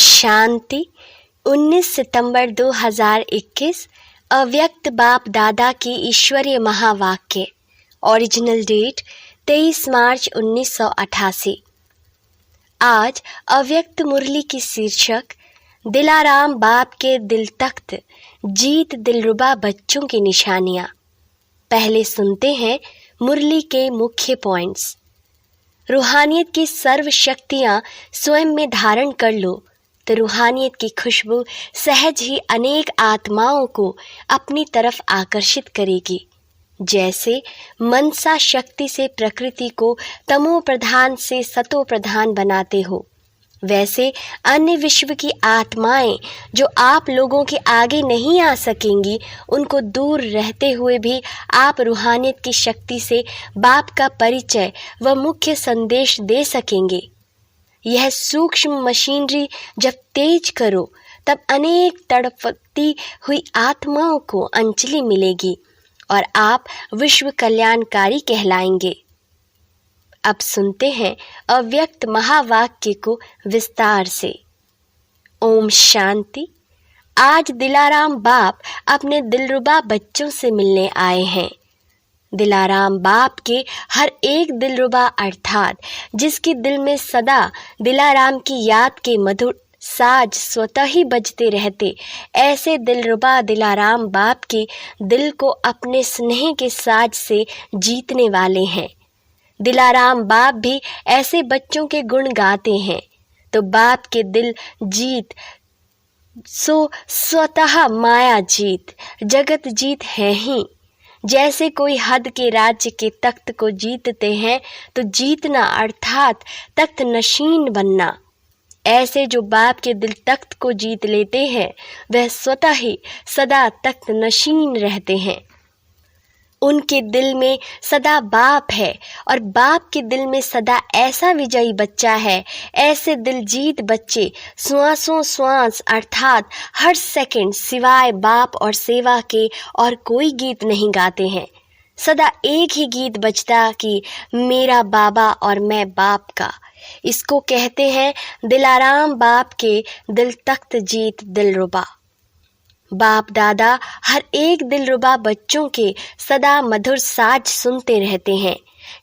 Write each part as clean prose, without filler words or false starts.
शांति। 19 सितंबर 2021 अव्यक्त बाप दादा की ईश्वरीय महावाक्य। ओरिजिनल डेट 23 मार्च 1988। आज अव्यक्त मुरली की शीर्षक दिलाराम बाप के दिल तख्त जीत दिलरुबा बच्चों की निशानियां। पहले सुनते हैं मुरली के मुख्य पॉइंट्स। रूहानियत की सर्व शक्तियां स्वयं में धारण कर लो तो रूहानियत की खुशबू सहज ही अनेक आत्माओं को अपनी तरफ आकर्षित करेगी। जैसे मनसा शक्ति से प्रकृति को तमो प्रधान से सतो प्रधान बनाते हो, वैसे अन्य विश्व की आत्माएं जो आप लोगों के आगे नहीं आ सकेंगी, उनको दूर रहते हुए भी आप रूहानियत की शक्ति से बाप का परिचय व मुख्य संदेश दे सकेंगे। यह सूक्ष्म मशीनरी जब तेज करो तब अनेक तड़पती हुई आत्माओं को अंजलि मिलेगी और आप विश्व कल्याणकारी कहलाएंगे। अब सुनते हैं अव्यक्त महावाक्य को विस्तार से। ओम शांति। आज दिलाराम बाप अपने दिलरुबा बच्चों से मिलने आए हैं। दिलाराम बाप के हर एक दिलरुबा अर्थात जिसके दिल में सदा दिलाराम की याद के मधुर साज स्वतः ही बजते रहते, ऐसे दिलरुबा दिलाराम बाप के दिल को अपने स्नेह के साज से जीतने वाले हैं। दिलाराम बाप भी ऐसे बच्चों के गुण गाते हैं तो बाप के दिल जीत सो स्वतः माया जीत, जगत जीत है ही। जैसे कोई हद के राज्य के तख्त को जीतते हैं तो जीतना अर्थात तख्त नशीन बनना, ऐसे जो बाप के दिल तख्त को जीत लेते हैं वह स्वतः ही सदा तख्त नशीन रहते हैं। उनके दिल में सदा बाप है और बाप के दिल में सदा ऐसा विजयी बच्चा है। ऐसे दिल जीत बच्चे श्वासों श्वास अर्थात हर सेकंड सिवाय बाप और सेवा के और कोई गीत नहीं गाते हैं। सदा एक ही गीत बजता कि मेरा बाबा और मैं बाप का। इसको कहते हैं दिलाराम बाप के दिल तख्त जीत दिलरुबा। बाप दादा हर एक दिलरुबा बच्चों के सदा मधुर साज सुनते रहते हैं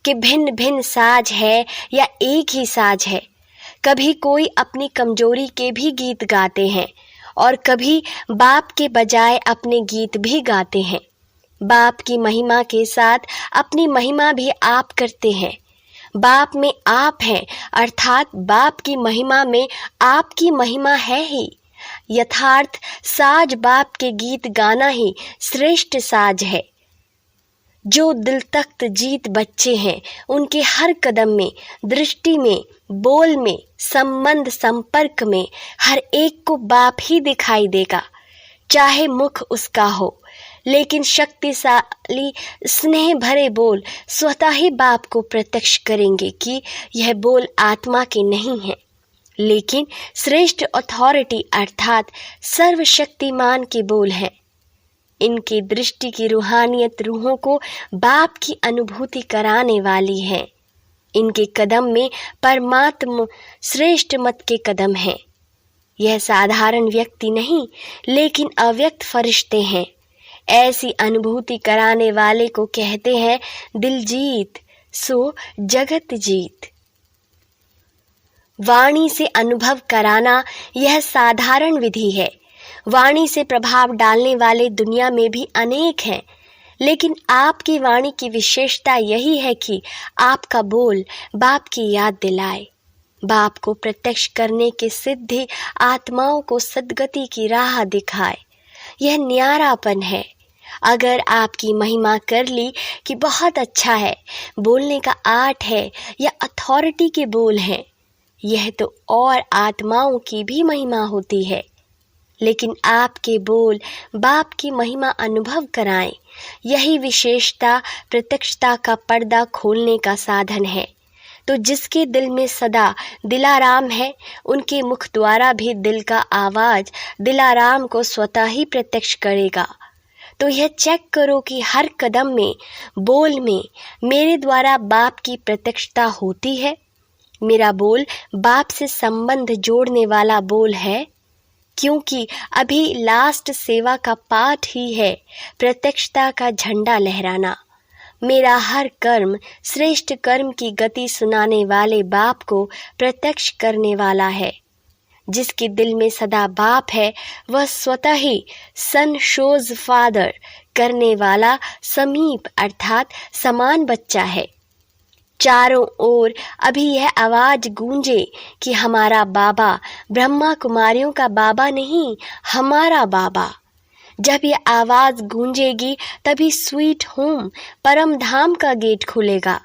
कि भिन्न भिन्न साज है या एक ही साज है। कभी कोई अपनी कमजोरी के भी गीत गाते हैं और कभी बाप के बजाय अपने गीत भी गाते हैं। बाप की महिमा के साथ अपनी महिमा भी आप करते हैं। बाप में आप हैं अर्थात बाप की महिमा में आपकी महिमा है ही। यथार्थ साज बाप के गीत गाना ही श्रेष्ठ साज है। जो दिल तख्त जीत बच्चे हैं उनके हर कदम में, दृष्टि में, बोल में, संबंध संपर्क में हर एक को बाप ही दिखाई देगा, चाहे मुख उसका हो, लेकिन शक्तिशाली स्नेह भरे बोल स्वतः ही बाप को प्रत्यक्ष करेंगे कि यह बोल आत्मा के नहीं है, लेकिन श्रेष्ठ अथॉरिटी अर्थात सर्वशक्तिमान के बोल हैं। इनकी दृष्टि की रूहानियत रूहों को बाप की अनुभूति कराने वाली है। इनके कदम में परमात्मा श्रेष्ठ मत के कदम हैं। यह साधारण व्यक्ति नहीं लेकिन अव्यक्त फरिश्ते हैं। ऐसी अनुभूति कराने वाले को कहते हैं दिल जीत सो जगत जीत। वाणी से अनुभव कराना यह साधारण विधि है। वाणी से प्रभाव डालने वाले दुनिया में भी अनेक हैं, लेकिन आपकी वाणी की विशेषता यही है कि आपका बोल बाप की याद दिलाए, बाप को प्रत्यक्ष करने के सिद्धि आत्माओं को सद्गति की राह दिखाए। यह न्यारापन है। अगर आपकी महिमा कर ली कि बहुत अच्छा है, बोलने का आर्ट है या अथॉरिटी के बोल हैं, यह तो और आत्माओं की भी महिमा होती है, लेकिन आपके बोल बाप की महिमा अनुभव कराएं। यही विशेषता प्रत्यक्षता का पर्दा खोलने का साधन है। तो जिसके दिल में सदा दिलाराम है, उनके मुख द्वारा भी दिल का आवाज दिलाराम को स्वतः ही प्रत्यक्ष करेगा। तो यह चेक करो कि हर कदम में, बोल में मेरे द्वारा बाप की प्रत्यक्षता होती है। मेरा बोल बाप से संबंध जोड़ने वाला बोल है, क्योंकि अभी लास्ट सेवा का पाठ ही है प्रत्यक्षता का झंडा लहराना। मेरा हर कर्म श्रेष्ठ कर्म की गति सुनाने वाले बाप को प्रत्यक्ष करने वाला है। जिसके दिल में सदा बाप है वह स्वतः ही सन शोज फादर करने वाला समीप अर्थात समान बच्चा है। चारों ओर अभी यह आवाज गूंजे कि हमारा बाबा ब्रह्मा कुमारियों का बाबा नहीं, हमारा बाबा। जब यह आवाज गूंजेगी तभी स्वीट होम परम धाम का गेट खुलेगा,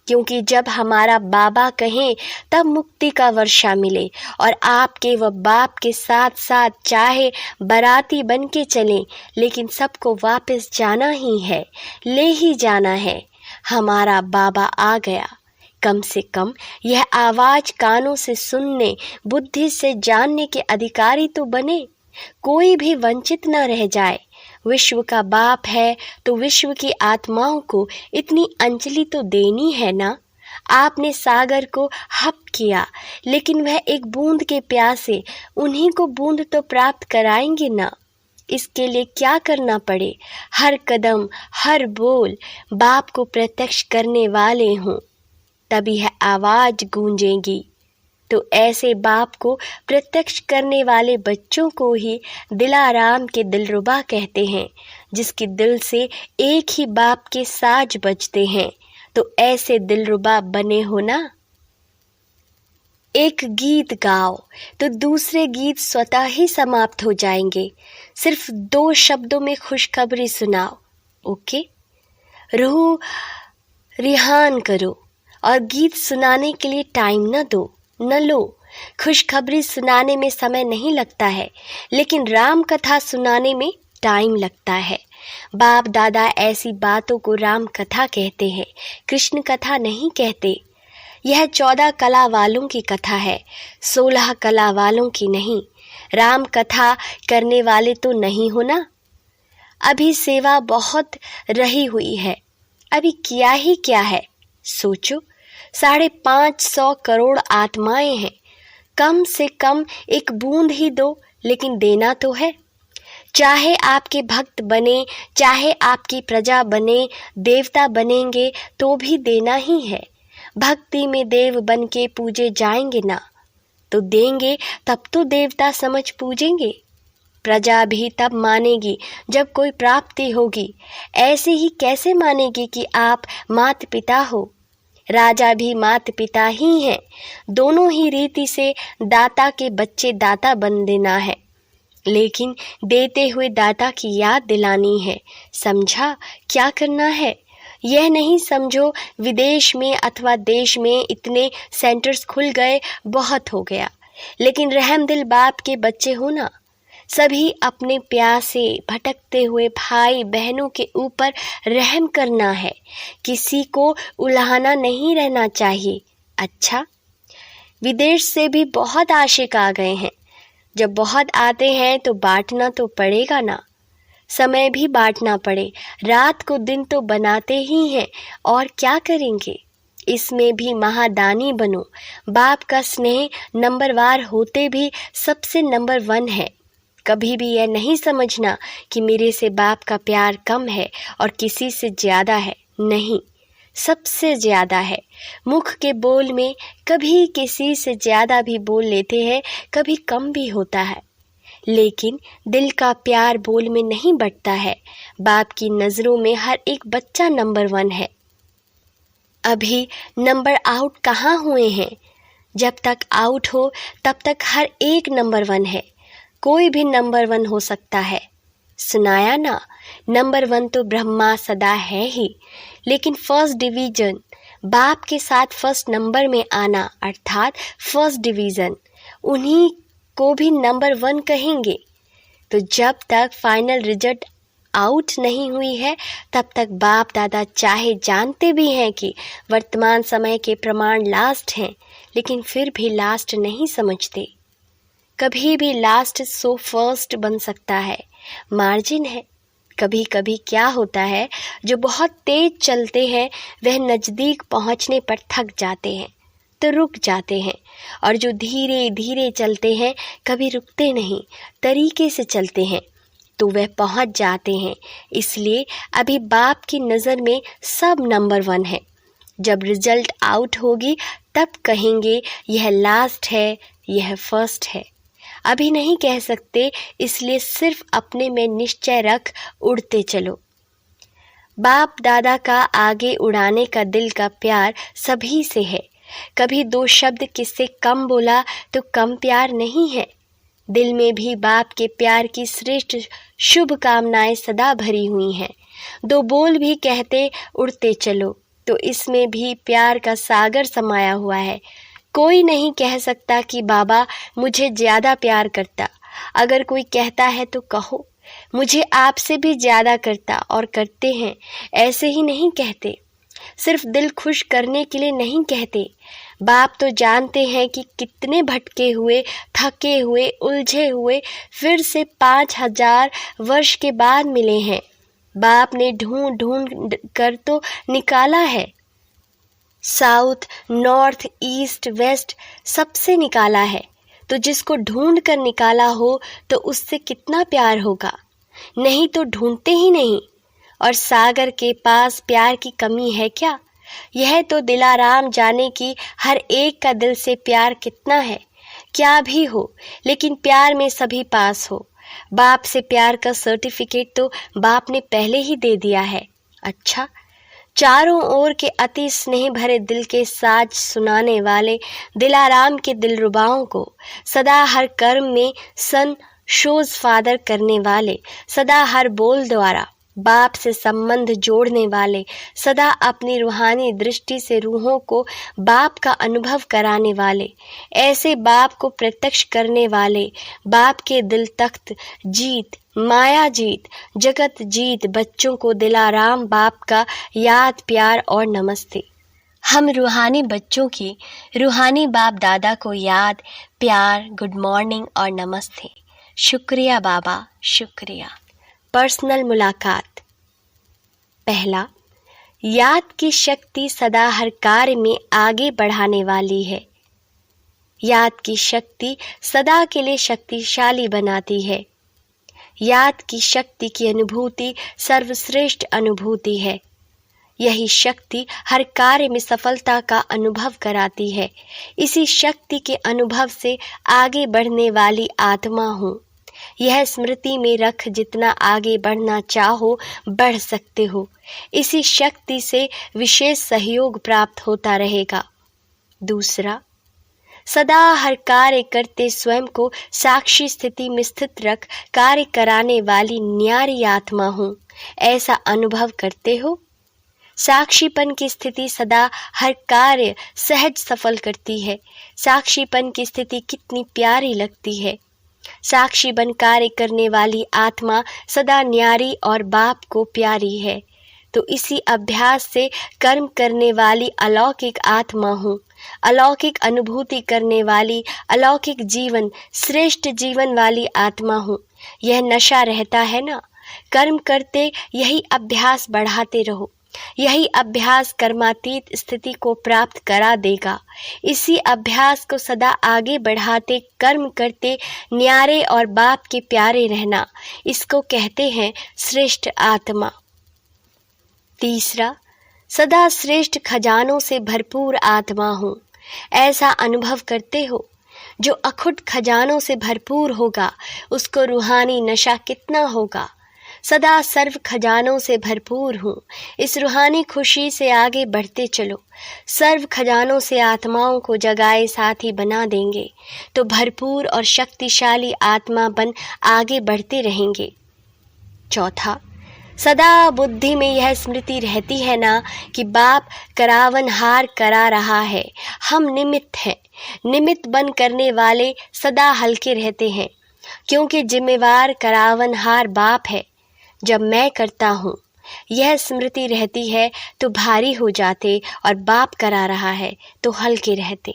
क्योंकि जब हमारा बाबा कहें तब मुक्ति का वर्षा मिले और आपके व बाप के साथ साथ चाहे बाराती बन के चलें, लेकिन सबको वापस जाना ही है, ले ही जाना है। हमारा बाबा आ गया। कम से कम यह आवाज कानों से सुनने, बुद्धि से जानने के अधिकारी तो बने, कोई भी वंचित न रह जाए। विश्व का बाप है तो विश्व की आत्माओं को इतनी अंजलि तो देनी है ना। आपने सागर को हप किया, लेकिन वह एक बूंद के प्यासे, उन्हीं को बूंद तो प्राप्त कराएंगे ना। इसके लिए क्या करना पड़े, हर कदम हर बोल बाप को प्रत्यक्ष करने वाले हों, तभी यह आवाज गूंजेगी। तो ऐसे बाप को प्रत्यक्ष करने वाले बच्चों को ही दिलाराम के दिलरुबा कहते हैं, जिसके दिल से एक ही बाप के साज बजते हैं। तो ऐसे दिलरुबा बने हो ना। एक गीत गाओ तो दूसरे गीत स्वतः ही समाप्त हो जाएंगे। सिर्फ 2 शब्दों में खुशखबरी सुनाओ। ओके, रूह रिहान करो और गीत सुनाने के लिए टाइम न लो। खुशखबरी सुनाने में समय नहीं लगता है, लेकिन राम कथा सुनाने में टाइम लगता है। बाप दादा ऐसी बातों को राम कथा कहते हैं, कृष्ण कथा नहीं कहते। यह 14 कला वालों की कथा है, 16 कला वालों की नहीं। राम कथा करने वाले तो नहीं हो ना। अभी सेवा बहुत रही हुई है, अभी किया ही क्या है। सोचो, 550 करोड़ आत्माएं हैं। कम से कम एक बूंद ही दो, लेकिन देना तो है। चाहे आपके भक्त बने, चाहे आपकी प्रजा बने, देवता बनेंगे तो भी देना ही है। भक्ति में देव बन के पूजे जाएंगे ना, तो देंगे तब तो देवता समझ पूजेंगे। प्रजा भी तब मानेगी जब कोई प्राप्ति होगी। ऐसे ही कैसे मानेगी कि आप माता पिता हो। राजा भी माता पिता ही हैं। दोनों ही रीति से दाता के बच्चे दाता बन देना है, लेकिन देते हुए दाता की याद दिलानी है। समझा क्या करना है? यह नहीं समझो विदेश में अथवा देश में इतने सेंटर्स खुल गए, बहुत हो गया। लेकिन रहमदिल बाप के बच्चे हो ना। सभी अपने प्यासे भटकते हुए भाई बहनों के ऊपर रहम करना है। किसी को उलाहना नहीं रहना चाहिए। अच्छा, विदेश से भी बहुत आशिक आ गए हैं। जब बहुत आते हैं तो बांटना तो पड़ेगा ना। समय भी बांटना पड़े। रात को दिन तो बनाते ही हैं, और क्या करेंगे। इसमें भी महादानी बनो। बाप का स्नेह नंबरवार होते भी सबसे नंबर 1 है। कभी भी यह नहीं समझना कि मेरे से बाप का प्यार कम है और किसी से ज़्यादा है। नहीं, सबसे ज़्यादा है। मुख के बोल में कभी किसी से ज़्यादा भी बोल लेते हैं, कभी कम भी होता है, लेकिन दिल का प्यार बोल में नहीं बढ़ता है। बाप की नज़रों में हर एक बच्चा नंबर 1 है। अभी नंबर आउट कहाँ हुए हैं? जब तक आउट हो तब तक हर एक नंबर 1 है। कोई भी नंबर 1 हो सकता है। सुनाया ना, नंबर 1 तो ब्रह्मा सदा है ही, लेकिन फर्स्ट डिवीजन बाप के साथ फर्स्ट नंबर में आना अर्थात फर्स्ट डिवीज़न, उन्हीं को भी नंबर 1 कहेंगे। तो जब तक फाइनल रिजल्ट आउट नहीं हुई है तब तक बाप दादा चाहे जानते भी हैं कि वर्तमान समय के प्रमाण लास्ट हैं, लेकिन फिर भी लास्ट नहीं समझते। कभी भी लास्ट सो फर्स्ट बन सकता है, मार्जिन है। कभी कभी क्या होता है, जो बहुत तेज चलते हैं वह नज़दीक पहुंचने पर थक जाते हैं। तो रुक जाते हैं, और जो धीरे धीरे चलते हैं कभी रुकते नहीं, तरीके से चलते हैं, तो वह पहुंच जाते हैं। इसलिए अभी बाप की नज़र में सब नंबर 1 है। जब रिजल्ट आउट होगी तब कहेंगे यह लास्ट है, यह फर्स्ट है। अभी नहीं कह सकते, इसलिए सिर्फ अपने में निश्चय रख उड़ते चलो। बाप दादा का आगे उड़ाने का दिल का प्यार सभी से है। कभी 2 शब्द किससे कम बोला तो कम प्यार नहीं है। दिल में भी बाप के प्यार की श्रेष्ठ शुभ कामनाएं सदा भरी हुई हैं। 2 बोल भी कहते उड़ते चलो तो इसमें भी प्यार का सागर समाया हुआ है। कोई नहीं कह सकता कि बाबा मुझे ज़्यादा प्यार करता। अगर कोई कहता है तो कहो मुझे आपसे भी ज़्यादा करता, और करते हैं। ऐसे ही नहीं कहते, सिर्फ दिल खुश करने के लिए नहीं कहते। बाप तो जानते हैं कि कितने भटके हुए, थके हुए, उलझे हुए फिर से 5000 वर्ष के बाद मिले हैं। बाप ने ढूंढ ढूंढ कर तो निकाला है। साउथ, नॉर्थ, ईस्ट, वेस्ट सबसे निकाला है। तो जिसको ढूंढ कर निकाला हो तो उससे कितना प्यार होगा। नहीं तो ढूंढते ही नहीं। और सागर के पास प्यार की कमी है क्या? यह तो दिलाराम जाने की हर एक का दिल से प्यार कितना है। क्या भी हो, लेकिन प्यार में सभी पास हो। बाप से प्यार का सर्टिफिकेट तो बाप ने पहले ही दे दिया है। अच्छा, चारों ओर के अति स्नेह भरे दिल के साज सुनाने वाले दिलाराम के दिलरुबाओं को, सदा हर कर्म में सन शोज फादर करने वाले, सदा हर बोल द्वारा बाप से संबंध जोड़ने वाले, सदा अपनी रूहानी दृष्टि से रूहों को बाप का अनुभव कराने वाले, ऐसे बाप को प्रत्यक्ष करने वाले, बाप के दिल तख्त जीत, माया जीत, जगत जीत बच्चों को दिलाराम बाप का याद, प्यार और नमस्ते। हम रूहानी बच्चों की रूहानी बाप दादा को याद, प्यार, गुड मॉर्निंग और नमस्ते। शुक्रिया बाबा, शुक्रिया। पर्सनल मुलाकात। पहला, याद की शक्ति सदा हर कार्य में आगे बढ़ाने वाली है। याद की शक्ति सदा के लिए शक्तिशाली बनाती है। याद की शक्ति की अनुभूति सर्वश्रेष्ठ अनुभूति है। यही शक्ति हर कार्य में सफलता का अनुभव कराती है। इसी शक्ति के अनुभव से आगे बढ़ने वाली आत्मा हूँ। यह स्मृति में रख जितना आगे बढ़ना चाहो बढ़ सकते हो। इसी शक्ति से विशेष सहयोग प्राप्त होता रहेगा। दूसरा, सदा हर कार्य करते स्वयं को साक्षी स्थिति में स्थित रख कार्य कराने वाली न्यारी आत्मा हूँ। ऐसा अनुभव करते हो? साक्षीपन की स्थिति सदा हर कार्य सहज सफल करती है। साक्षीपन की स्थिति कितनी प्यारी लगती है। साक्षी बन कार्य करने वाली आत्मा सदा न्यारी और बाप को प्यारी है। तो इसी अभ्यास से कर्म करने वाली अलौकिक आत्मा हूँ। अलौकिक अनुभूति करने वाली, अलौकिक जीवन, श्रेष्ठ जीवन वाली आत्मा हूँ। यह नशा रहता है ना, कर्म करते यही अभ्यास बढ़ाते रहो। यही अभ्यास कर्मातीत स्थिति को प्राप्त करा देगा। इसी अभ्यास को सदा आगे बढ़ाते, कर्म करते न्यारे और बाप के प्यारे रहना, इसको कहते हैं श्रेष्ठ आत्मा। तीसरा, सदा श्रेष्ठ खजानों से भरपूर आत्मा हूँ। ऐसा अनुभव करते हो? जो अखुट खजानों से भरपूर होगा उसको रूहानी नशा कितना होगा। सदा सर्व खजानों से भरपूर हूँ। इस रूहानी खुशी से आगे बढ़ते चलो। सर्व खजानों से आत्माओं को जगाए साथी बना देंगे तो भरपूर और शक्तिशाली आत्मा बन आगे बढ़ते रहेंगे। चौथा, सदा बुद्धि में यह स्मृति रहती है ना कि बाप करावनहार करा रहा है, हम निमित्त हैं। निमित्त बन करने वाले सदा हल्के रहते हैं, क्योंकि जिम्मेवार करावनहार बाप है। जब मैं करता हूँ यह स्मृति रहती है तो भारी हो जाते, और बाप करा रहा है तो हल्के रहते।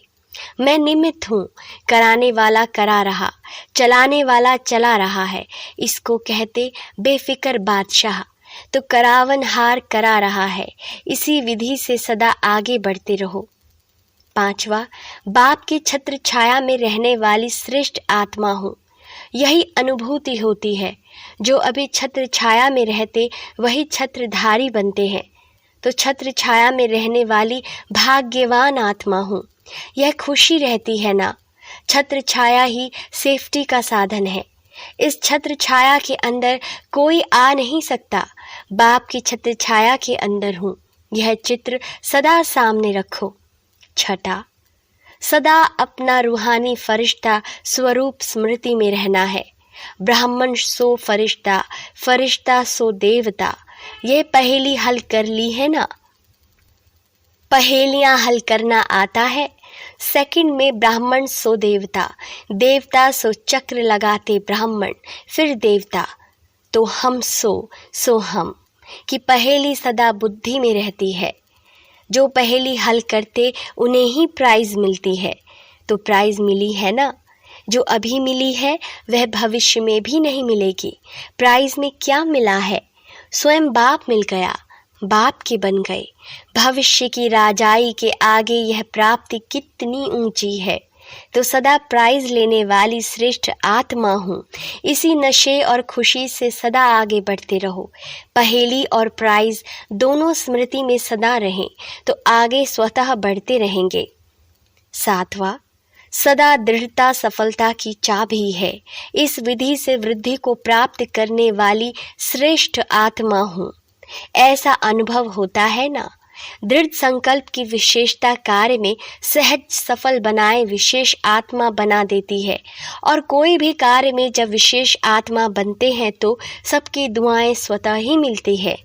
मैं निमित्त हूँ, कराने वाला करा रहा, चलाने वाला चला रहा है। इसको कहते बेफिक्र बादशाह। तो करावनहार करा रहा है। इसी विधि से सदा आगे बढ़ते रहो। 5वां, बाप की छत्र छाया में रहने वाली श्रेष्ठ आत्मा हूँ। यही अनुभूति होती है। जो अभी छत्र छाया में रहते वही छत्रधारी बनते हैं। तो छत्र छाया में रहने वाली भाग्यवान आत्मा हूँ। यह खुशी रहती है ना। छत्र छाया ही सेफ्टी का साधन है। इस छत्र छाया के अंदर कोई आ नहीं सकता। बाप की छत्र छाया के अंदर हूँ। यह चित्र सदा सामने रखो। 6, सदा अपना रूहानी फरिश्ता स्वरूप स्मृति में रहना है। ब्राह्मण सो फरिश्ता, फरिश्ता सो देवता। ये पहेली हल कर ली है ना। पहेलियां हल करना आता है। सेकंड में ब्राह्मण सो देवता, देवता सो चक्र लगाते ब्राह्मण, फिर देवता। तो हम सो हम कि पहेली सदा बुद्धि में रहती है। जो पहेली हल करते उन्हें ही प्राइज मिलती है। तो प्राइज मिली है ना। जो अभी मिली है वह भविष्य में भी नहीं मिलेगी। प्राइज में क्या मिला है? स्वयं बाप मिल गया, बाप के बन गए। भविष्य की राजाई के आगे यह प्राप्ति कितनी ऊंची है। तो सदा प्राइज लेने वाली श्रेष्ठ आत्मा हूँ। इसी नशे और खुशी से सदा आगे बढ़ते रहो। पहेली और प्राइज दोनों स्मृति में सदा रहें तो आगे स्वतः बढ़ते रहेंगे। 7वां, सदा दृढ़ता सफलता की चाबी है। इस विधि से वृद्धि को प्राप्त करने वाली श्रेष्ठ आत्मा हूँ। ऐसा अनुभव होता है ना। दृढ़ संकल्प की विशेषता कार्य में सहज सफल बनाए विशेष आत्मा बना देती है। और कोई भी कार्य में जब विशेष आत्मा बनते हैं तो सबकी दुआएं स्वतः ही मिलती है।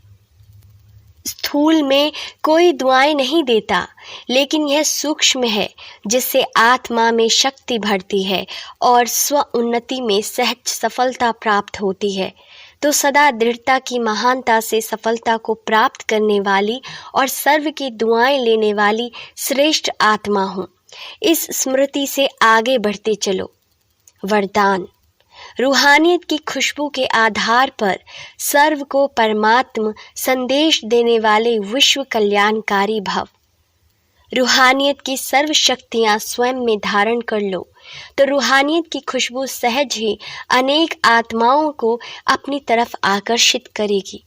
स्थूल में कोई दुआएं नहीं देता, लेकिन यह सूक्ष्म है जिससे आत्मा में शक्ति बढ़ती है और स्व उन्नति में सहज सफलता प्राप्त होती है। तो सदा दृढ़ता की महानता से सफलता को प्राप्त करने वाली और सर्व की दुआएं लेने वाली श्रेष्ठ आत्मा हूँ। इस स्मृति से आगे बढ़ते चलो। वरदान, रूहानियत की खुशबू के आधार पर सर्व को परमात्म संदेश देने वाले विश्व कल्याणकारी भव। रूहानियत की सर्व शक्तियाँ स्वयं में धारण कर लो तो रूहानियत की खुशबू सहज ही अनेक आत्माओं को अपनी तरफ आकर्षित करेगी।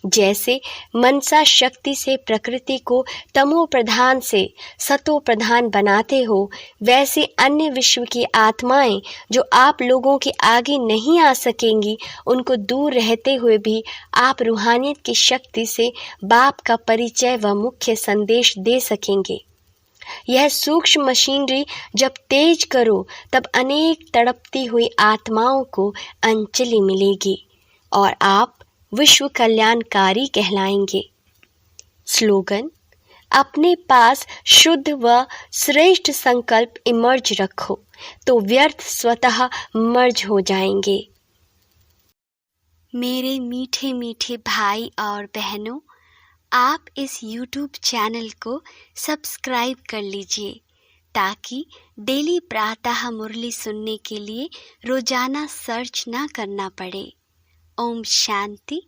जैसे मनसा शक्ति से प्रकृति को तमो प्रधान से सतो प्रधान बनाते हो, वैसे अन्य विश्व की आत्माएं जो आप लोगों के आगे नहीं आ सकेंगी, उनको दूर रहते हुए भी आप रूहानियत की शक्ति से बाप का परिचय व मुख्य संदेश दे सकेंगे। यह सूक्ष्म मशीनरी जब तेज करो तब अनेक तड़पती हुई आत्माओं को अंजलि मिलेगी और आप विश्व कल्याणकारी कहलाएंगे। स्लोगन, अपने पास शुद्ध व श्रेष्ठ संकल्प इमर्ज रखो तो व्यर्थ स्वतः मर्ज हो जाएंगे। मेरे मीठे मीठे भाई और बहनों, आप इस YouTube चैनल को सब्सक्राइब कर लीजिए ताकि डेली प्रातः मुरली सुनने के लिए रोजाना सर्च ना करना पड़े। ओम शांति।